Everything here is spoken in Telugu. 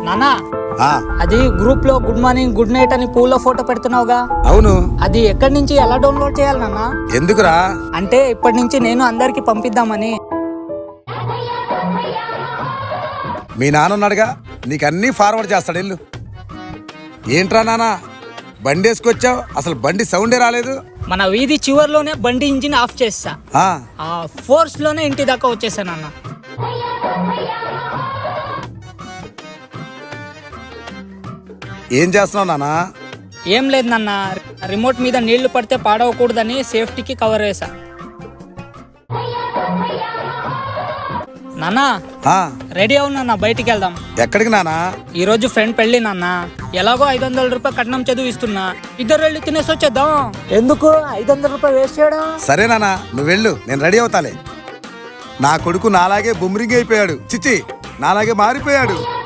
నానా ఆ, అది గ్రూప్ లో గుడ్ మార్నింగ్ గుడ్ నైట్ అని పూల ఫోటో పెడుతున్నావుగా, అవును. అది ఎక్కడి నుంచి ఎలా డౌన్లోడ్ చేయాలి నాన్నా? ఎందుకురా? అంటే ఇప్పటి నుంచి నేను అందరికి పంపిద్దామని. మీ నాన్న ఉన్నాడుగా, నీకన్నీ ఫార్వర్డ్ చేస్తాడు. ఇల్లు ఏంట్రా నాన్న బండి వేసుకొచ్చావు? అసలు బండి సౌండే రాలేదు. మన వీధి చివర్లోనే బండి ఇంజిన్ ఆఫ్ చేస్తా, ఆ, ఆ ఫోర్స్ లోనే ఇంటి దాకా వచ్చేసానన్న. ఏం చేస్తున్నావు నాన్న? ఏం లేదు నాన్న, రిమోట్ మీద నీళ్లు పడితే పాడవకూడదని సేఫ్టీకి కవర్ వేసా. నాన్న ఆ, రెడీ అవునా, బయటికి వెళ్దాం. ఎక్కడికి నానా? ఈ రోజు ఫ్రెండ్ పెళ్లి నాన్న, ఎలాగో 500 రూపాయలు కట్నం చదివిస్తున్నా, ఇద్దరు వెళ్ళి తినేసి వచ్చేద్దాం. ఎందుకు 500 రూపాయలు వేస్ట్ చేయడం? సరే నాన్న, నువ్వు వెళ్ళు, నేను రెడీ అవుతాలే. నా కొడుకు నాలాగే బుమ్రింగ్ అయిపోయాడు. చిచ్చి, నాలాగే మారిపోయాడు.